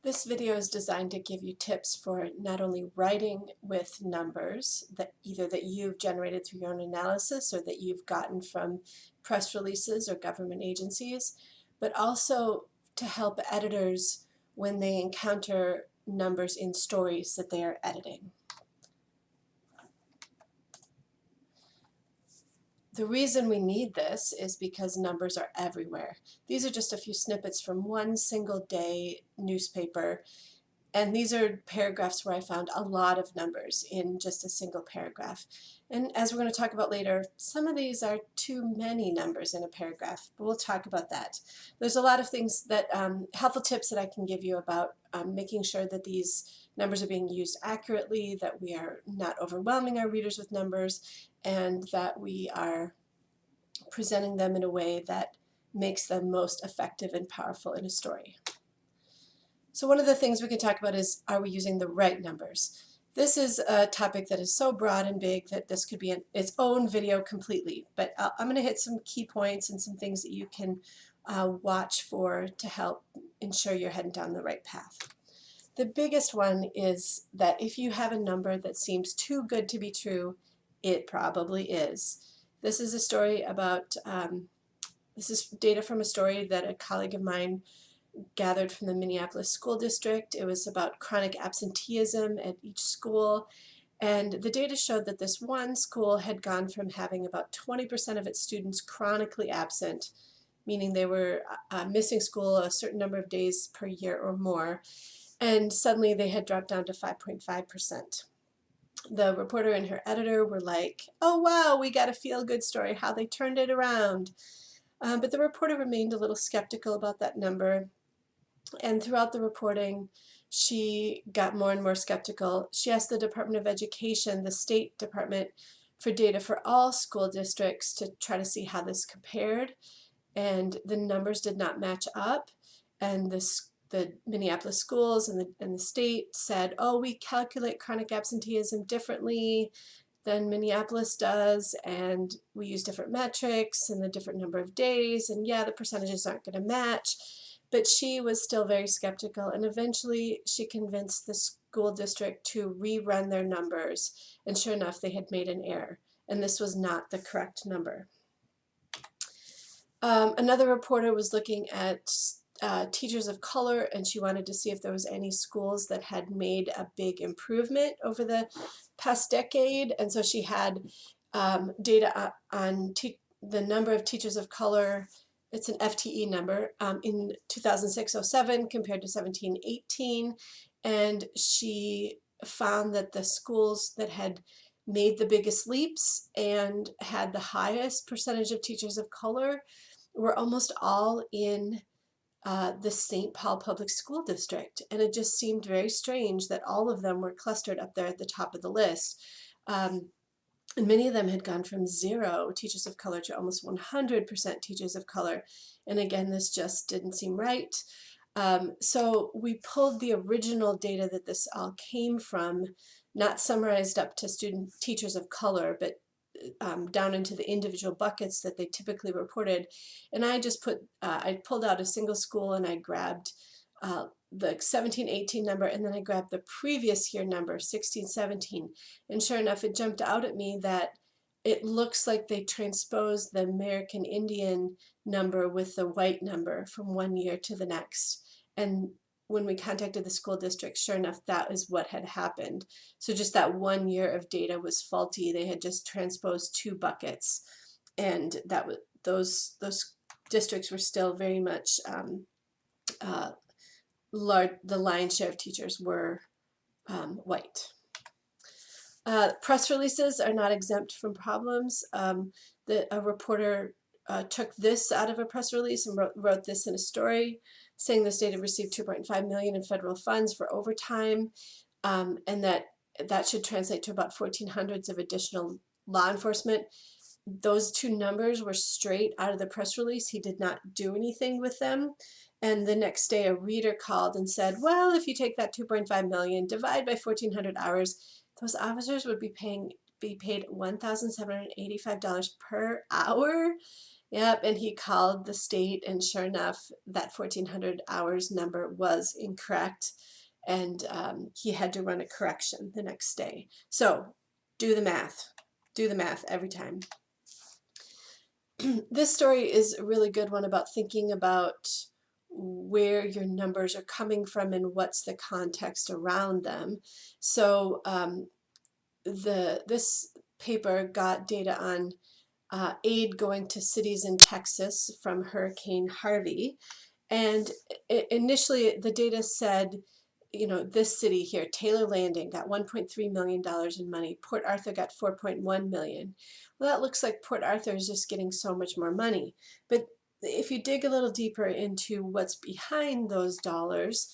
This video is designed to give you tips for not only writing with numbers that either that you've generated through your own analysis or that you've gotten from press releases or government agencies, but also to help editors when they encounter numbers in stories that they are editing. The reason we need this is because numbers are everywhere. These are just a few snippets from one single day newspaper, and these are paragraphs where I found a lot of numbers in just a single paragraph. And as we're going to talk about later, some of these are too many numbers in a paragraph, but we'll talk about that. There's a lot of things that, helpful tips that I can give you about making sure that these numbers are being used accurately, that we are not overwhelming our readers with numbers, and that we are presenting them in a way that makes them most effective and powerful in a story. So one of the things we can talk about is, are we using the right numbers? This is a topic that is so broad and big that this could be its own video completely, but I'm going to hit some key points and some things that you can watch for to help ensure you're heading down the right path. The biggest one is that if you have a number that seems too good to be true, it probably is. This is a story about, this is data from a story that a colleague of mine gathered from the Minneapolis School District. It was about chronic absenteeism at each school. And the data showed that this one school had gone from having about 20% of its students chronically absent, meaning they were missing school a certain number of days per year or more, and suddenly they had dropped down to 5.5%. The reporter and her editor were like, oh wow, we got a feel-good story, how they turned it around. But the reporter remained a little skeptical about that number. And throughout the reporting, she got more and more skeptical. She asked the Department of Education, the State Department, for data for all school districts to try to see how this compared. And the numbers did not match up. And the Minneapolis schools and the state said, oh, we calculate chronic absenteeism differently than Minneapolis does, and we use different metrics and the different number of days, and yeah, the percentages aren't going to match. But she was still very skeptical, and eventually she convinced the school district to rerun their numbers, and sure enough, they had made an error, and this was not the correct number. Another reporter was looking at teachers of color, and she wanted to see if there was any schools that had made a big improvement over the past decade, and so she had data on the number of teachers of color. It's an FTE number in 2006-07 compared to 17-18, and she found that the schools that had made the biggest leaps and had the highest percentage of teachers of color were almost all in the St. Paul Public School District, and it just seemed very strange that all of them were clustered up there at the top of the list. And many of them had gone from 0 teachers of color to almost 100% teachers of color. And again, this just didn't seem right. So we pulled the original data that this all came from, not summarized up to teachers of color, but down into the individual buckets that they typically reported. And I just I pulled out a single school, and I grabbed the 17-18 number, and then I grabbed the previous year number, 16-17. And sure enough, it jumped out at me that it looks like they transposed the American Indian number with the white number from one year to the next. And when we contacted the school district, sure enough, that is what had happened. So just that 1 year of data was faulty. They had just transposed 2 buckets, and that was those districts were still very much the lion's share of teachers were white. Press releases are not exempt from problems. A reporter took this out of a press release and wrote this in a story, saying the state had received $2.5 million in federal funds for overtime, and that should translate to about 1,400 of additional law enforcement. Those 2 numbers were straight out of the press release. He did not do anything with them. And the next day, a reader called and said, well, if you take that 2.5 million, divide by 1,400 hours, those officers would be paid $1,785 per hour. Yep, and he called the state, and sure enough, that 1,400 hours number was incorrect, and he had to run a correction the next day. So do the math. Do the math every time. This story is a really good one about thinking about where your numbers are coming from and what's the context around them. So this paper got data on aid going to cities in Texas from Hurricane Harvey. And initially the data said, you know, this city here, Taylor Landing, got $1.3 million in money. Port Arthur got $4.1 million. Well, that looks like Port Arthur is just getting so much more money. But if you dig a little deeper into what's behind those dollars,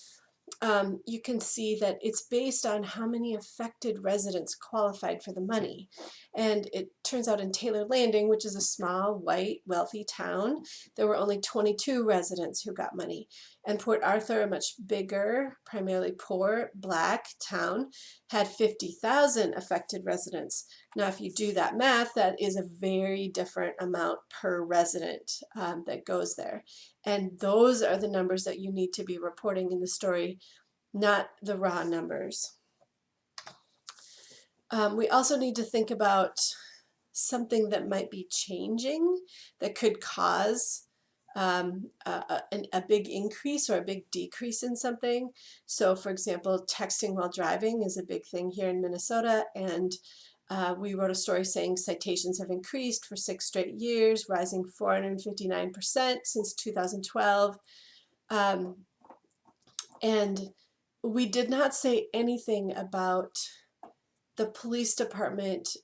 you can see that it's based on how many affected residents qualified for the money. And it turns out in Taylor Landing, which is a small, white, wealthy town, there were only 22 residents who got money. And Port Arthur, a much bigger, primarily poor, black town, had 50,000 affected residents. Now, if you do that math, that is a very different amount per resident that goes there. And those are the numbers that you need to be reporting in the story, not the raw numbers. We also need to think about something that might be changing that could cause a big increase or a big decrease in something. So for example, texting while driving is a big thing here in Minnesota, and we wrote a story saying citations have increased for 6 straight years, rising 459% since 2012. And we did not say anything about the police department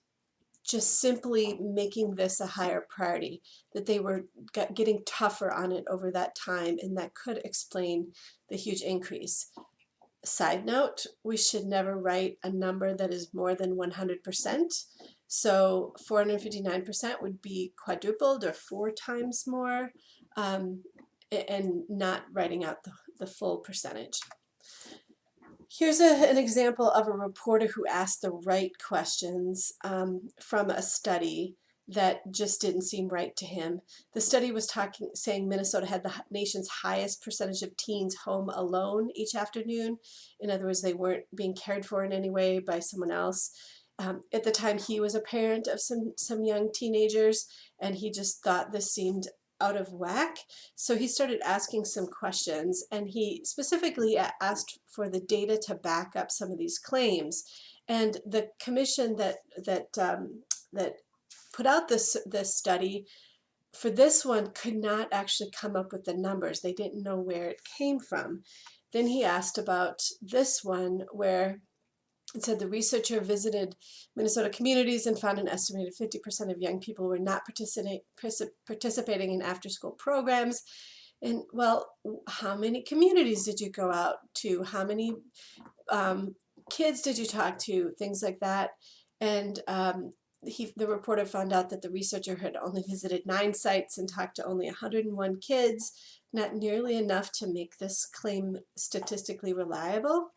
just simply making this a higher priority, that they were getting tougher on it over that time, and that could explain the huge increase. Side note, we should never write a number that is more than 100%. So 459% would be quadrupled or 4 times more, and not writing out the full percentage. Here's an example of a reporter who asked the right questions from a study that just didn't seem right to him. The study was saying Minnesota had the nation's highest percentage of teens home alone each afternoon. In other words, they weren't being cared for in any way by someone else. At the time, he was a parent of some young teenagers, and he just thought this seemed out of whack. So he started asking some questions, and he specifically asked for the data to back up some of these claims. And the commission that put out this study for this one could not actually come up with the numbers. They didn't know where it came from. Then he asked about this one, where it said the researcher visited Minnesota communities and found an estimated 50% of young people were not participating in after-school programs. And well, how many communities did you go out to? How many kids did you talk to? Things like that. And the reporter found out that the researcher had only visited 9 sites and talked to only 101 kids, not nearly enough to make this claim statistically reliable.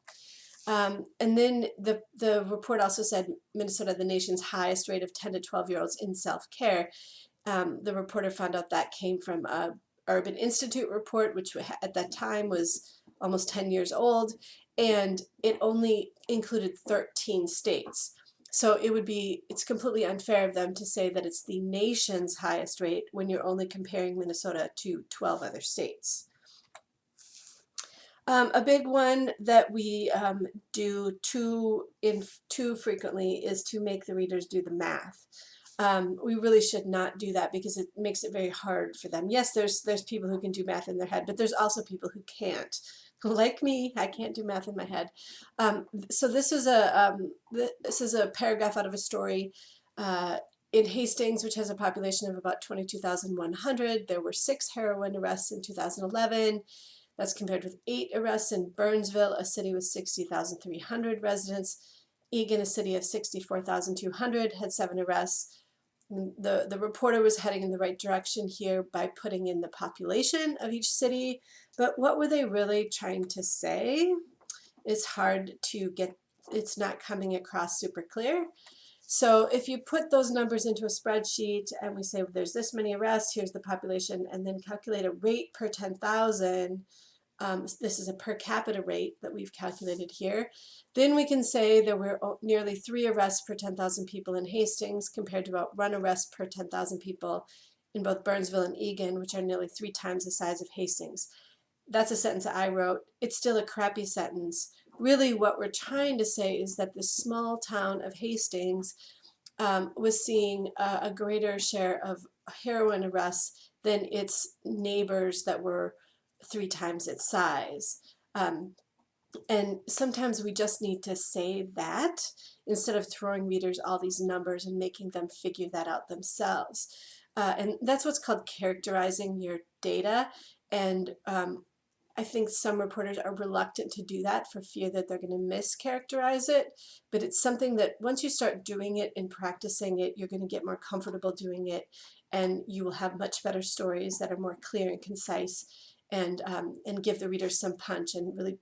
And then the report also said Minnesota, the nation's highest rate of 10 to 12-year-olds in self-care. The reporter found out that came from a Urban Institute report, which at that time was almost 10 years old, and it only included 13 states. So it's completely unfair of them to say that it's the nation's highest rate when you're only comparing Minnesota to 12 other states. A big one that we do too frequently is to make the readers do the math. We really should not do that because it makes it very hard for them. Yes, there's people who can do math in their head, but there's also people who can't. Like me, I can't do math in my head. So this is a paragraph out of a story in Hastings, which has a population of about 22,100. There were 6 heroin arrests in 2011. That's compared with 8 arrests in Burnsville, a city with 60,300 residents. Eagan, a city of 64,200, had 7 arrests. The reporter was heading in the right direction here by putting in the population of each city, but what were they really trying to say? It's hard to get, it's not coming across super clear. So if you put those numbers into a spreadsheet and we say well, there's this many arrests, here's the population, and then calculate a rate per 10,000, this is a per capita rate that we've calculated here, then we can say there were nearly 3 arrests per 10,000 people in Hastings compared to about 1 arrest per 10,000 people in both Burnsville and Eagan, which are nearly 3 times the size of Hastings. That's a sentence I wrote. It's still a crappy sentence. Really what we're trying to say is that the small town of Hastings was seeing a greater share of heroin arrests than its neighbors that were 3 times its size. And sometimes we just need to say that instead of throwing readers all these numbers and making them figure that out themselves. And that's what's called characterizing your data. And I think some reporters are reluctant to do that for fear that they're going to mischaracterize it, but it's something that once you start doing it and practicing it, you're going to get more comfortable doing it, and you will have much better stories that are more clear and concise, and give the readers some punch and really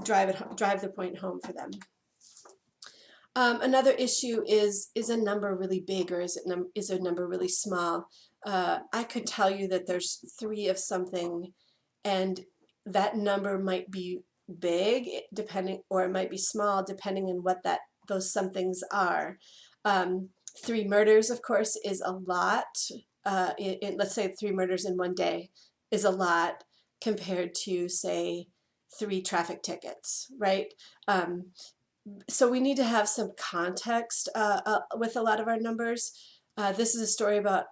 drive the point home for them. Another issue is a number really big, or is a number really small? I could tell you that there's 3 of something, and that number might be big depending, or it might be small depending on what those somethings are. 3 murders, of course, is a lot. Let's say 3 murders in one day is a lot compared to, say, 3 traffic tickets, right? So we need to have some context with a lot of our numbers. This is a story about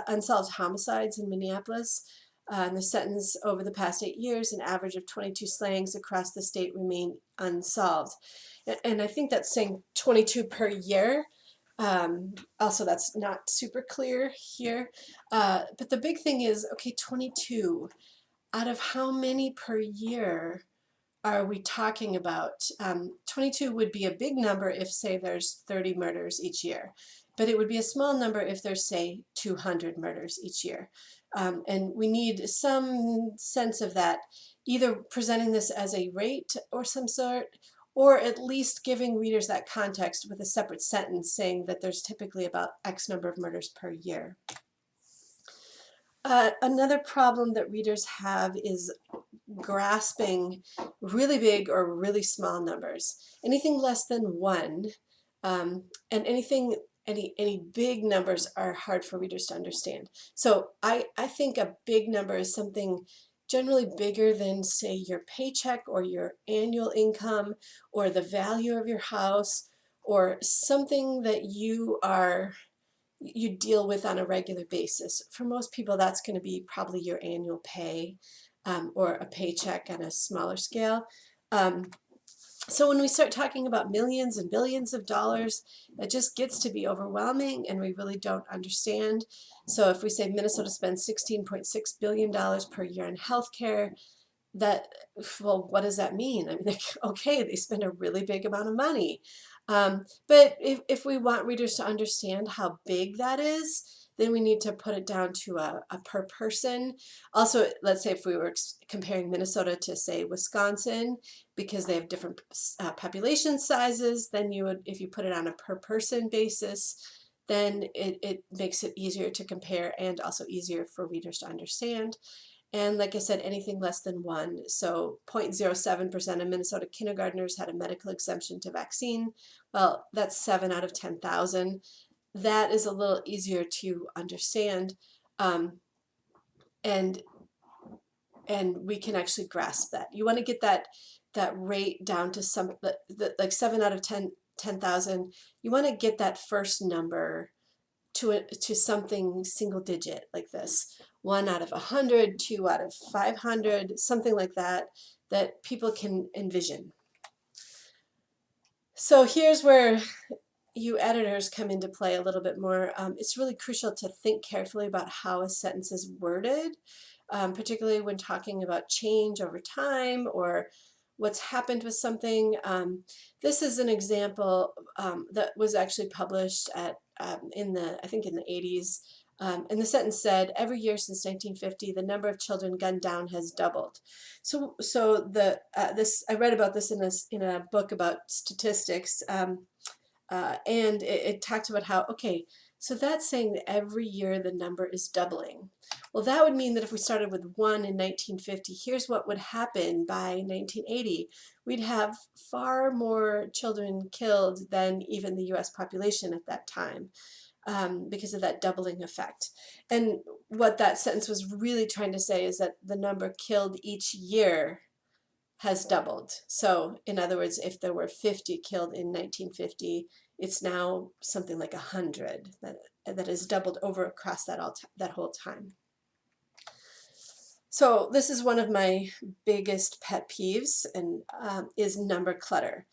unsolved homicides in Minneapolis. In the sentence, over the past 8 years, an average of 22 slayings across the state remain unsolved. And I think that's saying 22 per year. Also, that's not super clear here. But the big thing is, okay, 22 out of how many per year are we talking about? 22 would be a big number if, say, there's 30 murders each year, but it would be a small number if there's, say, 200 murders each year. And we need some sense of that, either presenting this as a rate or some sort, or at least giving readers that context with a separate sentence saying that there's typically about X number of murders per year. Another problem that readers have is grasping really big or really small numbers. Anything less than 1, and any big numbers are hard for readers to understand. So I think a big number is something generally bigger than, say, your paycheck or your annual income or the value of your house, or something that you deal with on a regular basis. For most people, that's going to be probably your annual pay, or a paycheck on a smaller scale. So when we start talking about millions and billions of dollars, it just gets to be overwhelming and we really don't understand. So if we say Minnesota spends $16.6 billion per year on healthcare, well, what does that mean? I mean, okay, they spend a really big amount of money. But if we want readers to understand how big that is, then we need to put it down to a per person. Also, let's say if we were comparing Minnesota to, say, Wisconsin, because they have different population sizes, then you would, if you put it on a per person basis, then it makes it easier to compare and also easier for readers to understand. And like I said, anything less than 1. So 0.07% of Minnesota kindergartners had a medical exemption to vaccine. Well, that's 7 out of 10,000. That is a little easier to understand. And we can actually grasp that. You want to get that rate down to some, like 7 out of 10,000. You want to get that first number to something single digit like this. 1 out of 100, 2 out of 500, something like that, that people can envision. So here's where you editors come into play a little bit more. It's really crucial to think carefully about how a sentence is worded, particularly when talking about change over time or what's happened with something. This is an example that was actually published at I think in the 80s. And the sentence said, every year since 1950, the number of children gunned down has doubled. So I read about this in a book about statistics. and it talked about how, okay, so that's saying that every year the number is doubling. Well, that would mean that if we started with 1 in 1950, here's what would happen by 1980. We'd have far more children killed than even the US population at that time, because of that doubling effect. And what that sentence was really trying to say is that the number killed each year has doubled. So in other words, if there were 50 killed in 1950, it's now something like 100 that is doubled over across that whole time. So this is one of my biggest pet peeves, and is number clutter.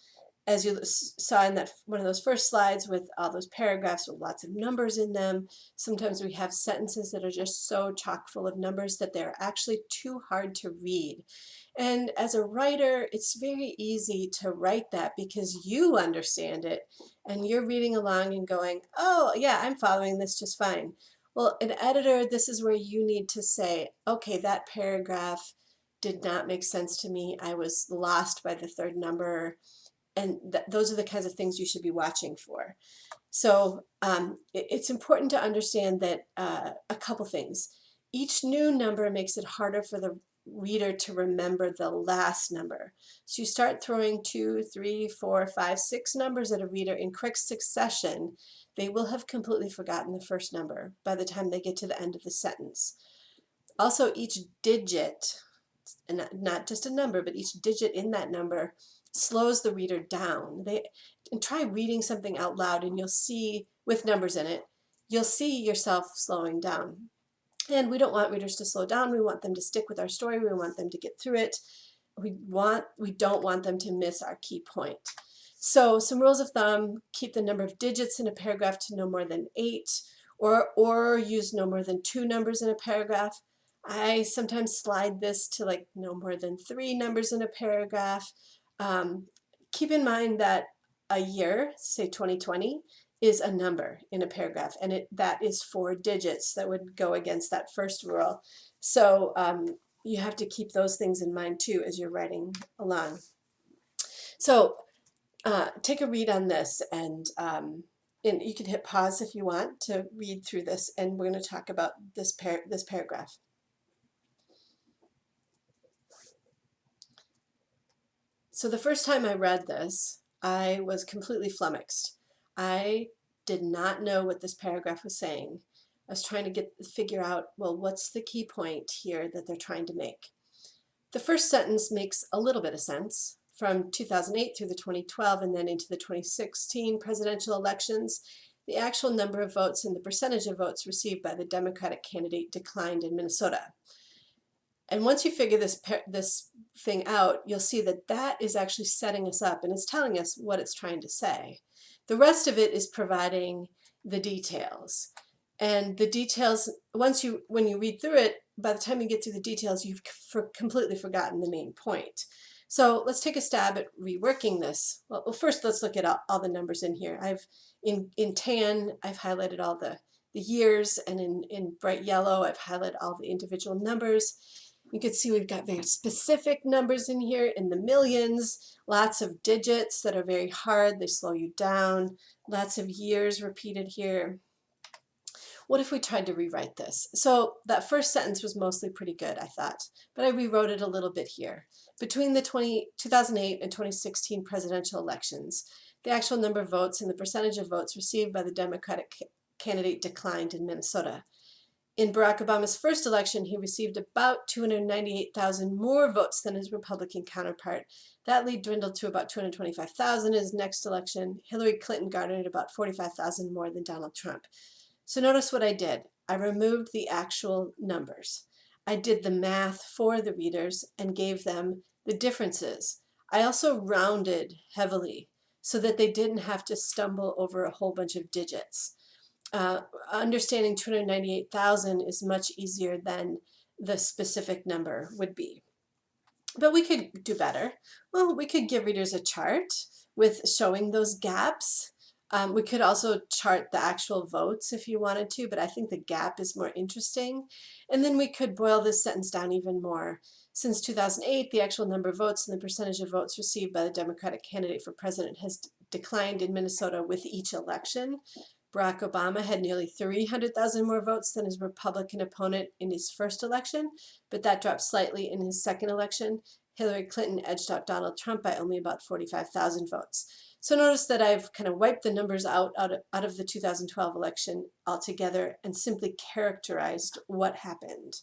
As you saw in that one of those first slides with all those paragraphs with lots of numbers in them, sometimes we have sentences that are just so chock full of numbers that they're actually too hard to read. And as a writer, it's very easy to write that because you understand it and you're reading along and going, oh yeah, I'm following this just fine. Well, an editor, this is where you need to say, okay, that paragraph did not make sense to me. I was lost by the third number. And those are the kinds of things you should be watching for. So it's important to understand that a couple things. Each new number makes it harder for the reader to remember the last number. So you start throwing 2, 3, 4, 5, 6 numbers at a reader in quick succession, they will have completely forgotten the first number by the time they get to the end of the sentence. Also, each digit, and not just a number, but each digit in that number slows the reader down. And try reading something out loud and you'll see, with numbers in it, you'll see yourself slowing down. And we don't want readers to slow down. We want them to stick with our story. We want them to get through it. We don't want them to miss our key point. So some rules of thumb: keep the number of digits in a paragraph to no more than 8, or use no more than 2 numbers in a paragraph. I sometimes slide this to like no more than 3 numbers in a paragraph. Keep in mind that a year, say 2020, is a number in a paragraph, and that is 4 digits. That would go against that first rule. So you have to keep those things in mind too as you're writing along. So take a read on this, and you can hit pause if you want to read through this, and we're going to talk about this paragraph. So the first time I read this, I was completely flummoxed. I did not know what this paragraph was saying. I was trying to figure out, well, what's the key point here that they're trying to make? The first sentence makes a little bit of sense. From 2008 through the 2012 and then into the 2016 presidential elections, the actual number of votes and the percentage of votes received by the Democratic candidate declined in Minnesota. And once you figure this thing out, you'll see that that is actually setting us up and it's telling us what it's trying to say. The rest of it is providing the details. And the details, when you read through it, by the time you get through the details, you've completely forgotten the main point. So let's take a stab at reworking this. Well, first let's look at all the numbers in here. In tan, I've highlighted all the years, and in bright yellow, I've highlighted all the individual numbers. You can see we've got very specific numbers in here in the millions, lots of digits that are very hard, they slow you down, lots of years repeated here. What if we tried to rewrite this? So that first sentence was mostly pretty good, I thought, but I rewrote it a little bit here. Between the 2008 and 2016 presidential elections, the actual number of votes and the percentage of votes received by the Democratic candidate declined in Minnesota. In Barack Obama's first election, he received about 298,000 more votes than his Republican counterpart. That lead dwindled to about 225,000 in his next election. Hillary Clinton garnered about 45,000 more than Donald Trump. So notice what I did. I removed the actual numbers. I did the math for the readers and gave them the differences. I also rounded heavily so that they didn't have to stumble over a whole bunch of digits. Understanding 298,000 is much easier than the specific number would be. But we could do better. Well, we could give readers a chart with showing those gaps. We could also chart the actual votes if you wanted to, but I think the gap is more interesting. And then we could boil this sentence down even more. Since 2008, the actual number of votes and the percentage of votes received by the Democratic candidate for president has declined in Minnesota with each election. Barack Obama had nearly 300,000 more votes than his Republican opponent in his first election, but that dropped slightly in his second election. Hillary Clinton edged out Donald Trump by only about 45,000 votes. So notice that I've kind of wiped the numbers out of the 2012 election altogether and simply characterized what happened.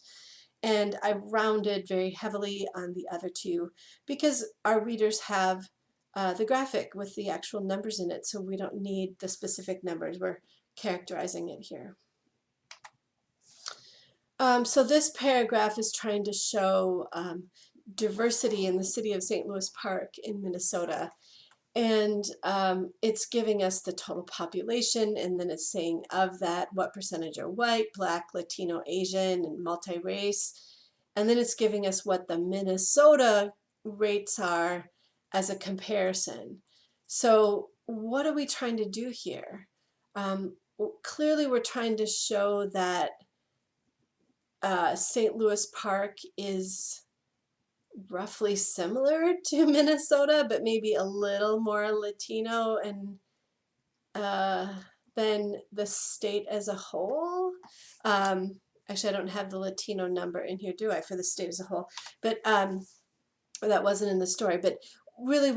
And I rounded very heavily on the other two because our readers have the graphic with the actual numbers in it, so we don't need the specific numbers. We're characterizing it here. So this paragraph is trying to show diversity in the city of St. Louis Park in Minnesota. And it's giving us the total population, and then it's saying of that, what percentage are white, black, Latino, Asian, and multi-race. And then it's giving us what the Minnesota rates are as a comparison. So what are we trying to do here? Clearly we're trying to show that St. Louis Park is roughly similar to Minnesota, but maybe a little more Latino and than the state as a whole. Actually, I don't have the Latino number in here, do I, for the state as a whole? But that wasn't in the story. But really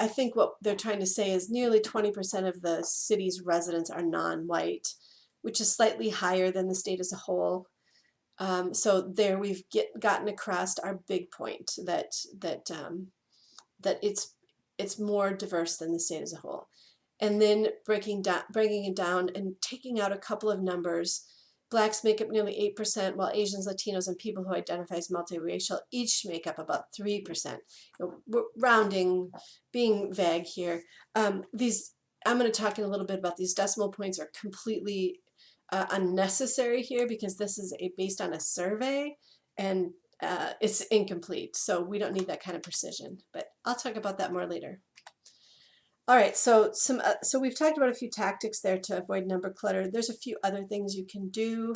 I think what they're trying to say is nearly 20% of the city's residents are non-white, which is slightly higher than the state as a whole. So there we've gotten across our big point that it's more diverse than the state as a whole. And then bringing it down and taking out a couple of numbers. Blacks make up nearly 8%, while Asians, Latinos, and people who identify as multiracial each make up about 3%. We're rounding, being vague here. I'm going to talk in a little bit about these decimal points are completely unnecessary here because this is based on a survey and it's incomplete, so we don't need that kind of precision, but I'll talk about that more later. All right, so we've talked about a few tactics there to avoid number clutter. There's a few other things you can do.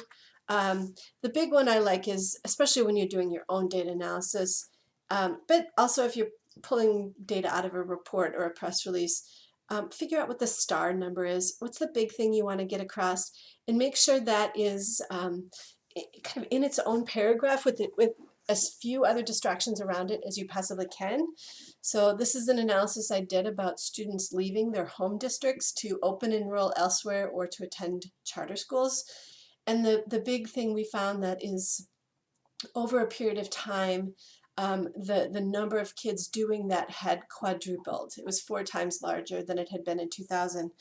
The big one I like is, especially when you're doing your own data analysis, but also if you're pulling data out of a report or a press release, figure out what the star number is. What's the big thing you want to get across? And make sure that is kind of in its own paragraph with as few other distractions around it as you possibly can. So this is an analysis I did about students leaving their home districts to open enroll elsewhere or to attend charter schools. And the big thing we found that is over a period of time, the number of kids doing that had quadrupled. It was 4 times larger than it had been in 2000.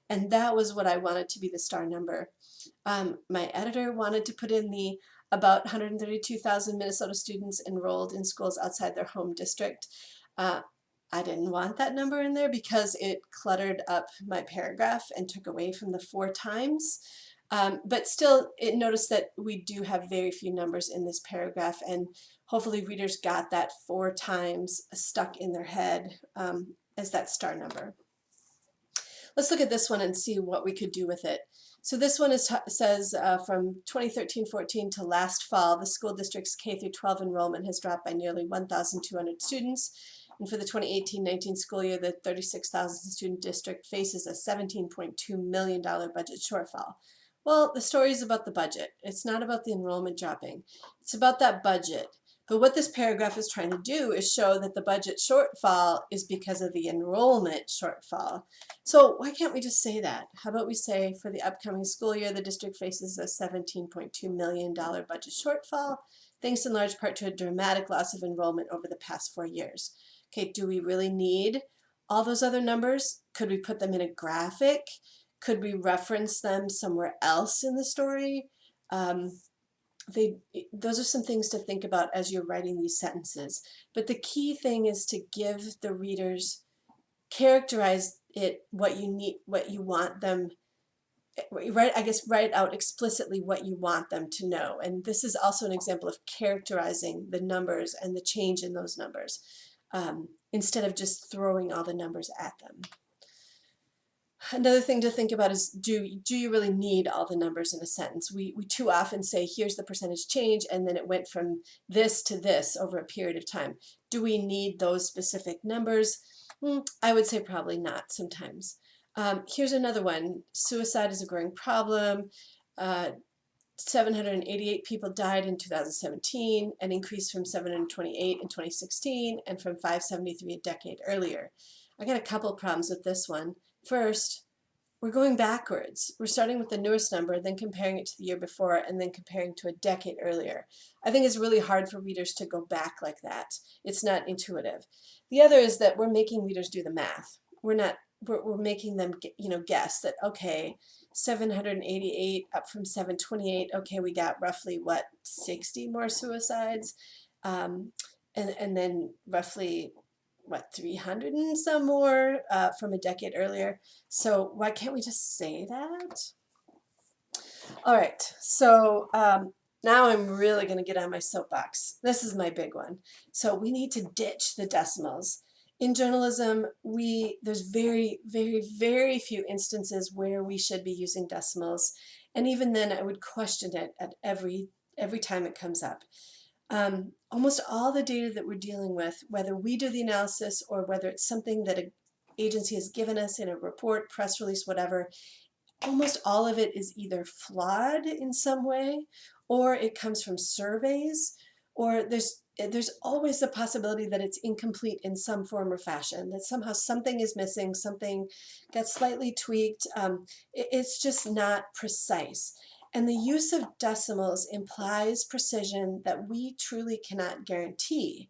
And that was what I wanted to be the star number. My editor wanted to put in the about 132,000 Minnesota students enrolled in schools outside their home district. I didn't want that number in there because it cluttered up my paragraph and took away from the 4 times. But still, notice that we do have very few numbers in this paragraph, and hopefully readers got that 4 times stuck in their head as that star number. Let's look at this one and see what we could do with it. So this one says from 2013-14 to last fall, the school district's K-12 enrollment has dropped by nearly 1,200 students. And for the 2018-19 school year, the 36,000 student district faces a $17.2 million budget shortfall. Well, the story is about the budget. It's not about the enrollment dropping. It's about that budget. But what this paragraph is trying to do is show that the budget shortfall is because of the enrollment shortfall. So why can't we just say that? How about we say for the upcoming school year, the district faces a $17.2 million budget shortfall, thanks in large part to a dramatic loss of enrollment over the past 4 years. Okay, do we really need all those other numbers? Could we put them in a graphic? Could we reference them somewhere else in the story? Those are some things to think about as you're writing these sentences. But the key thing is to give the readers, characterize it, what you need, what you want them, write out explicitly what you want them to know. And this is also an example of characterizing the numbers and the change in those numbers, instead of just throwing all the numbers at them. Another thing to think about is, do you really need all the numbers in a sentence? We too often say, here's the percentage change, and then it went from this to this over a period of time. Do we need those specific numbers? I would say probably not sometimes. Here's another one. Suicide is a growing problem. 788 people died in 2017, an increase from 728 in 2016, and from 573 a decade earlier. I got a couple problems with this one. First, we're going backwards. We're starting with the newest number, then comparing it to the year before, and then comparing to a decade earlier. I think it's really hard for readers to go back like that. It's not intuitive. The other is that we're making readers do the math. We're making them, guess that, okay, 788 up from 728, okay, we got roughly, what, 60 more suicides? And then roughly, what, 300 and some more from a decade earlier. So why can't we just say that? All right, so now I'm really going to get on my soapbox. This is my big one. So we need to ditch the decimals. In journalism, there's very, very, very few instances where we should be using decimals. And even then, I would question it at every time it comes up. Almost all the data that we're dealing with, whether we do the analysis or whether it's something that an agency has given us in a report, press release, whatever, almost all of it is either flawed in some way, or it comes from surveys, or there's always the possibility that it's incomplete in some form or fashion, that somehow something is missing, something got slightly tweaked. It's just not precise. And the use of decimals implies precision that we truly cannot guarantee.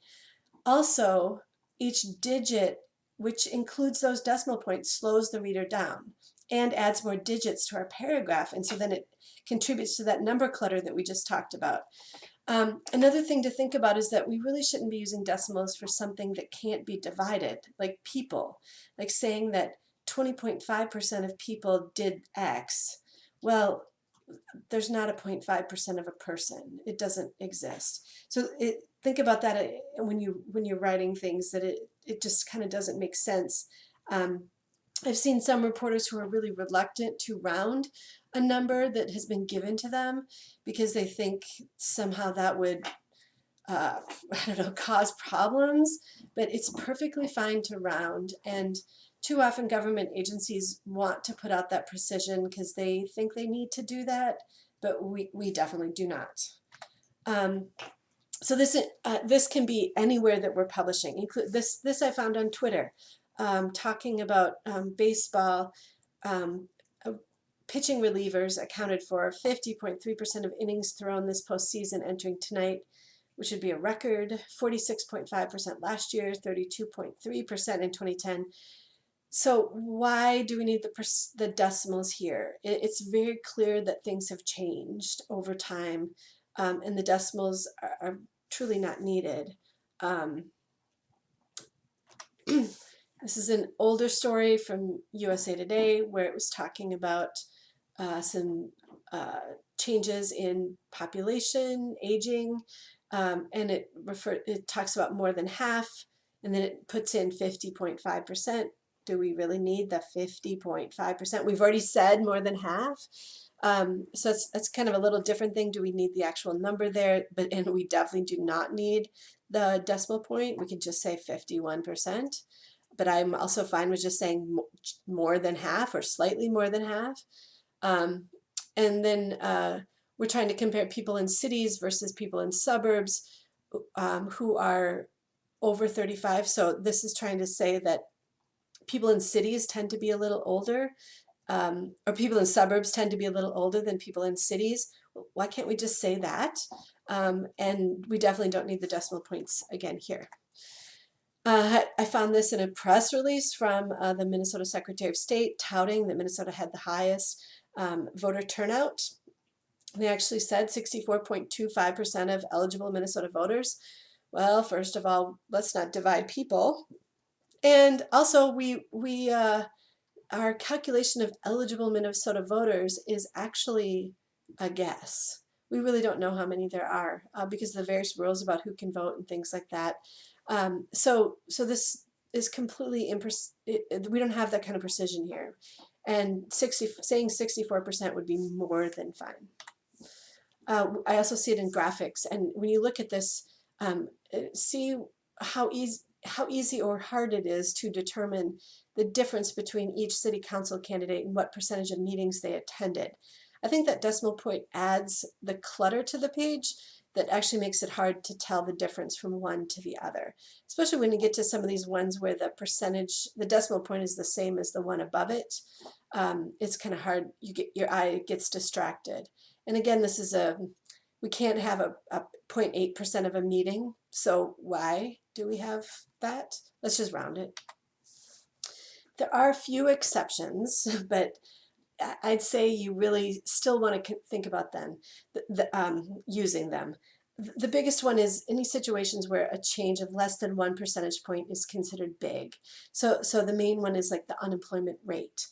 Also, each digit, which includes those decimal points, slows the reader down and adds more digits to our paragraph. And so then it contributes to that number clutter that we just talked about. Another thing to think about is that we really shouldn't be using decimals for something that can't be divided, like people, like saying that 20.5% of people did X. Well, there's not a 0.5% of a person. It doesn't exist. So think about that when you're writing things, that it just kind of doesn't make sense. I've seen some reporters who are really reluctant to round a number that has been given to them because they think somehow that would I don't know, cause problems, but it's perfectly fine to round. And too often government agencies want to put out that precision because they think they need to do that, but we definitely do not. So this can be anywhere that we're publishing. This I found on Twitter, talking about baseball. Pitching relievers accounted for 50.3% of innings thrown this postseason entering tonight, which would be a record, 46.5% last year, 32.3% in 2010. So why do we need the decimals here? It's very clear that things have changed over time, and the decimals are truly not needed. This is an older story from USA Today where it was talking about some changes in population, aging, and it talks about more than half, and then it puts in 50.5%. Do we really need the 50.5%? We've already said more than half. So that's kind of a little different thing. Do we need the actual number there? And we definitely do not need the decimal point. We could just say 51%. But I'm also fine with just saying more than half or slightly more than half. And then we're trying to compare people in cities versus people in suburbs who are over 35. So this is trying to say that people in cities tend to be a little older, or people in suburbs tend to be a little older than people in cities. Why can't we just say that? And we definitely don't need the decimal points again here. I found this in a press release from the Minnesota Secretary of State touting that Minnesota had the highest voter turnout. They actually said 64.25% of eligible Minnesota voters. Well, first of all, let's not divide people. And also, our calculation of eligible Minnesota voters is actually a guess. We really don't know how many there are because of the various rules about who can vote and things like that. So this is completely we don't have that kind of precision here. And saying 64% would be more than fine. I also see it in graphics, and when you look at this, see how easy how easy or hard it is to determine the difference between each city council candidate and what percentage of meetings they attended. I think that decimal point adds the clutter to the page that actually makes it hard to tell the difference from one to the other, especially when you get to some of these ones where the percentage, the decimal point is the same as the one above it. It's kind of hard. Your eye gets distracted. And again, this is we can't have a 0.8% of a meeting. So why do we have that? Let's just round it. There are a few exceptions, but I'd say you really still want to think about them, using them. The biggest one is any situations where a change of less than 1 percentage point is considered big. So the main one is like the unemployment rate.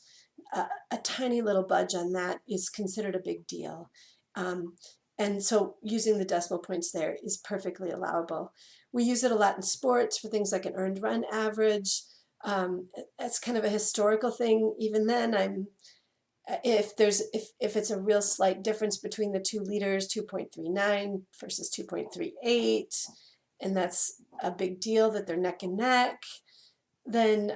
A tiny little budge on that is considered a big deal. And so using the decimal points there is perfectly allowable. We use it a lot in sports for things like an earned run average. That's kind of a historical thing. Even then, if it's a real slight difference between the two leaders, 2.39 versus 2.38, and that's a big deal that they're neck and neck, then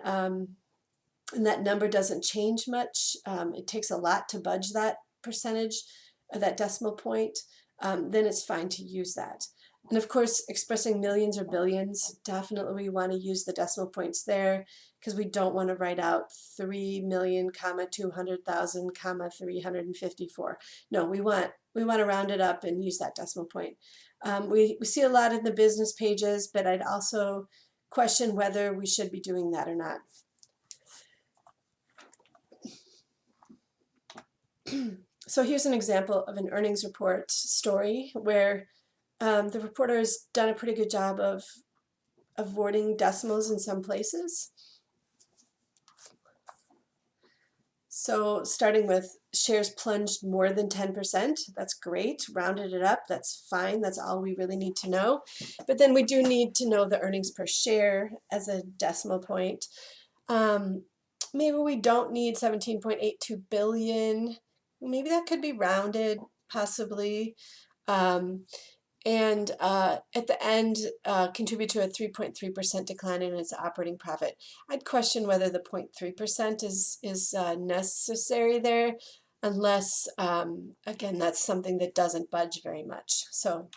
and that number doesn't change much. It takes a lot to budge that percentage, or that decimal point, then it's fine to use that. And of course, expressing millions or billions, definitely we want to use the decimal points there, because we don't want to write out 3 million, 200,000, 354. No, we want to round it up and use that decimal point. We see a lot in the business pages, but I'd also question whether we should be doing that or not. So here's an example of an earnings report story where the reporter has done a pretty good job of avoiding decimals in some places. So starting with shares plunged more than 10%, that's great. Rounded it up, that's fine. That's all we really need to know. But then we do need to know the earnings per share as a decimal point. Maybe we don't need 17.82 billion. Maybe that could be rounded, possibly. And at the end, contribute to a 3.3% decline in its operating profit. I'd question whether the 0.3% is necessary there, unless, again, that's something that doesn't budge very much. So,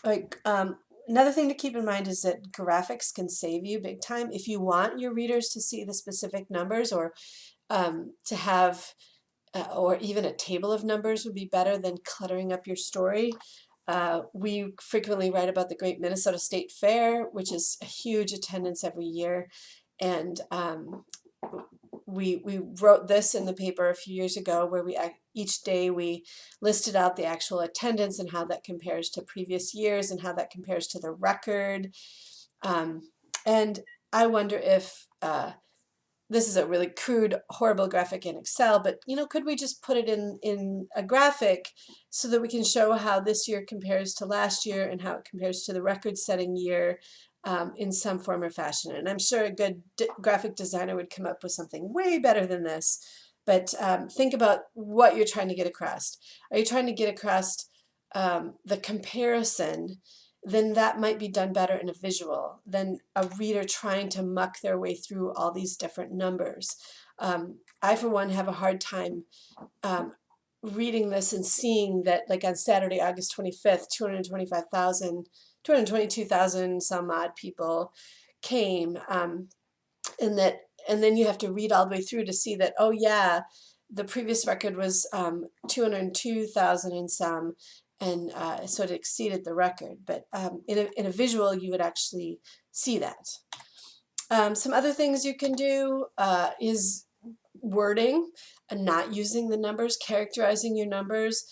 like, another thing to keep in mind is that graphics can save you big time. If you want your readers to see the specific numbers, or to have or even a table of numbers would be better than cluttering up your story. We frequently write about the Great Minnesota State Fair, which is a huge attendance every year. And we wrote this in the paper a few years ago, where each day we listed out the actual attendance and how that compares to previous years and how that compares to the record. And I wonder if this is a really crude, horrible graphic in Excel, but could we just put it in a graphic so that we can show how this year compares to last year and how it compares to the record-setting year in some form or fashion? And I'm sure a good graphic designer would come up with something way better than this. But think about what you're trying to get across. Are you trying to get across the comparison? Then that might be done better in a visual than a reader trying to muck their way through all these different numbers. I, for one, have a hard time reading this and seeing that, like on Saturday, August 25th, 222,000 some odd people came, and then you have to read all the way through to see that, oh yeah, the previous record was 202,000 and some, and so it exceeded the record. But in a visual, you would actually see that. Some other things you can do is wording and not using the numbers, characterizing your numbers.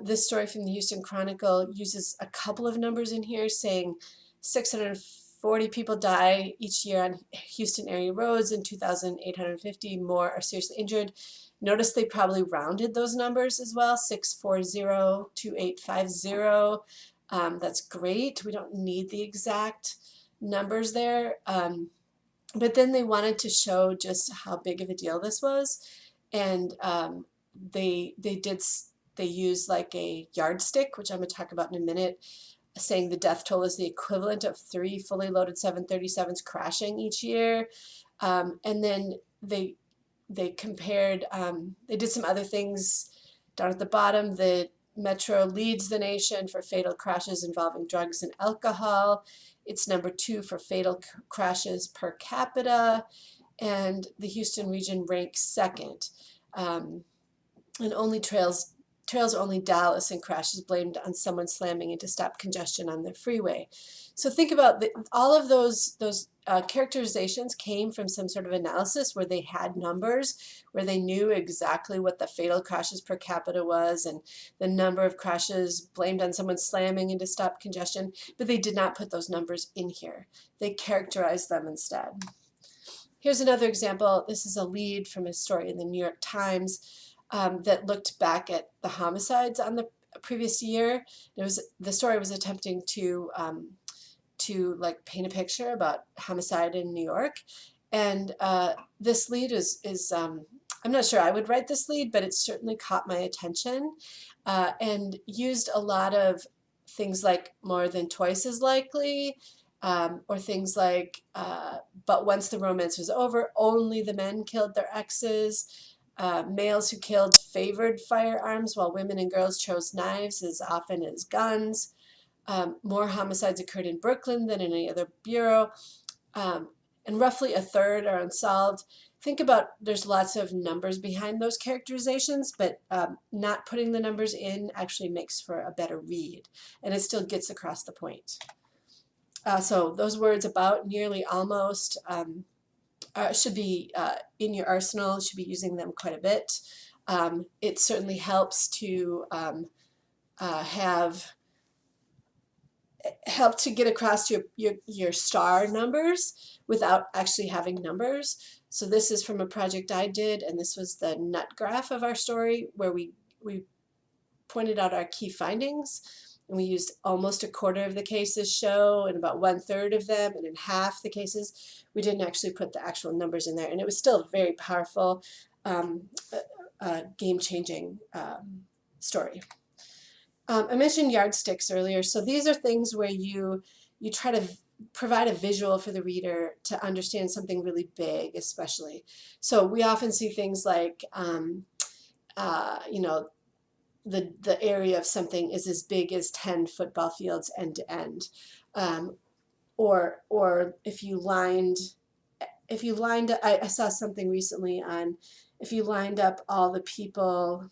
This story from the Houston Chronicle uses a couple of numbers in here, saying 640 people die each year on Houston area roads and 2,850 more are seriously injured. Notice they probably rounded those numbers as well, 640, 2850. That's great. We don't need the exact numbers there. But then they wanted to show just how big of a deal this was. And they used like a yardstick, which I'm going to talk about in a minute, saying the death toll is the equivalent of 3 fully loaded 737s crashing each year. And then they compared, they did some other things down at the bottom. The Metro leads the nation for fatal crashes involving drugs and alcohol. It's number 2 for fatal crashes per capita, and the Houston region ranks second. And only trails only Dallas in crashes blamed on someone slamming in to stop congestion on the freeway. So think about all of those characterizations came from some sort of analysis where they had numbers, where they knew exactly what the fatal crashes per capita was and the number of crashes blamed on someone slamming in to stop congestion, but they did not put those numbers in here. They characterized them instead. Here's another example. This is a lead from a story in the New York Times that looked back at the homicides on the previous year. The story was attempting to like paint a picture about homicide in New York, and this lead is I'm not sure I would write this lead, but it certainly caught my attention and used a lot of things like more than twice as likely. Or things like, but once the romance was over, only the men killed their exes. Males who killed favored firearms while women and girls chose knives as often as guns. More homicides occurred in Brooklyn than in any other bureau. And roughly a third are unsolved. Think about, there's lots of numbers behind those characterizations, but not putting the numbers in actually makes for a better read, and it still gets across the point. So those words about, nearly, almost should be in your arsenal, should be using them quite a bit. It certainly helps to help to get across your star numbers without actually having numbers. So this is from a project I did, and this was the nut graph of our story where we pointed out our key findings. And we used almost a quarter of the cases show and about 1/3 of them, and in half the cases we didn't actually put the actual numbers in there, and it was still a very powerful game-changing story. I mentioned yardsticks earlier, so these are things where you try to provide a visual for the reader to understand something really big, especially. So we often see things like you know, the area of something is as big as 10 football fields end to end. Or if you lined, I saw something recently on, if you lined up all the people,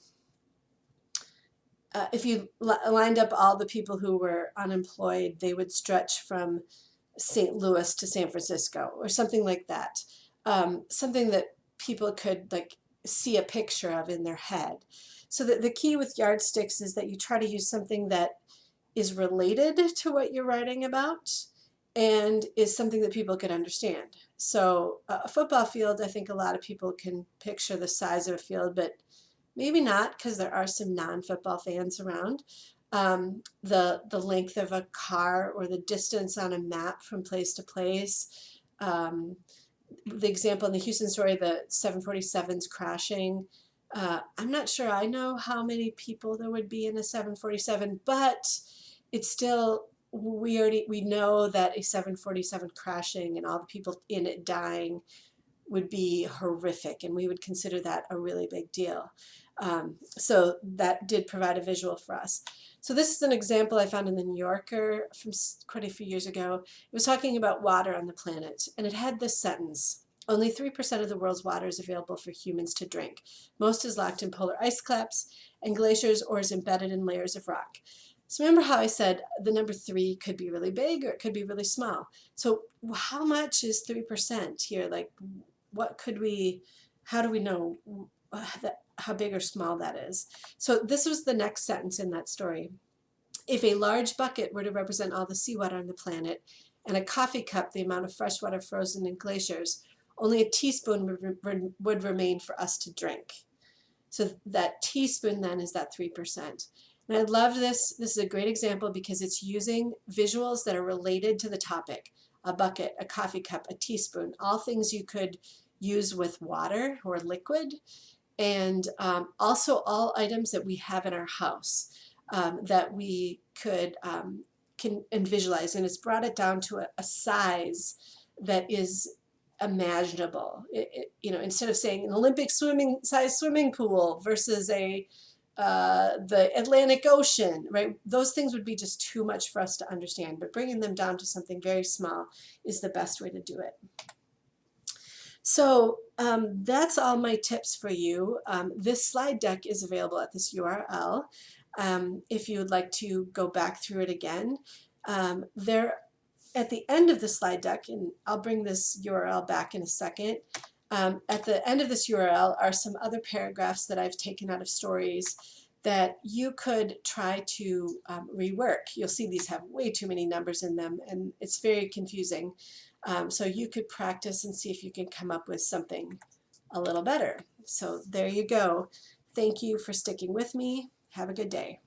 if you lined up all the people who were unemployed, they would stretch from St. Louis to San Francisco, or something like that. Something that people could like see a picture of in their head. So the key with yardsticks is that you try to use something that is related to what you're writing about and is something that people can understand. So a football field, I think a lot of people can picture the size of a field, but maybe not, because there are some non-football fans around. The length of a car or the distance on a map from place to place. The example in the Houston story, the 747s crashing. I'm not sure I know how many people there would be in a 747, but it's still, we know that a 747 crashing and all the people in it dying would be horrific, and we would consider that a really big deal. So that did provide a visual for us. So this is an example I found in the New Yorker from quite a few years ago. It was talking about water on the planet, and it had this sentence: only 3% of the world's water is available for humans to drink. Most is locked in polar ice caps and glaciers, or is embedded in layers of rock. So remember how I said the number 3 could be really big or it could be really small. So how much is 3% here? Like, what could we, how do we know how big or small that is? So this was the next sentence in that story. If a large bucket were to represent all the seawater on the planet, and a coffee cup the amount of fresh water frozen in glaciers, only a teaspoon would remain for us to drink. So that teaspoon then is that 3%. And I love this. This is a great example because it's using visuals that are related to the topic. A bucket, a coffee cup, a teaspoon, all things you could use with water or liquid, and also all items that we have in our house that we could and visualize, and it's brought it down to a size that is imaginable. Instead of saying an Olympic size swimming pool versus the Atlantic Ocean, right? Those things would be just too much for us to understand, but bringing them down to something very small is the best way to do it. So that's all my tips for you. This slide deck is available at this URL. If you would like to go back through it again. At the end of the slide deck, and I'll bring this URL back in a second, at the end of this URL are some other paragraphs that I've taken out of stories that you could try to rework. You'll see these have way too many numbers in them, and it's very confusing. So you could practice and see if you can come up with something a little better. So there you go. Thank you for sticking with me. Have a good day.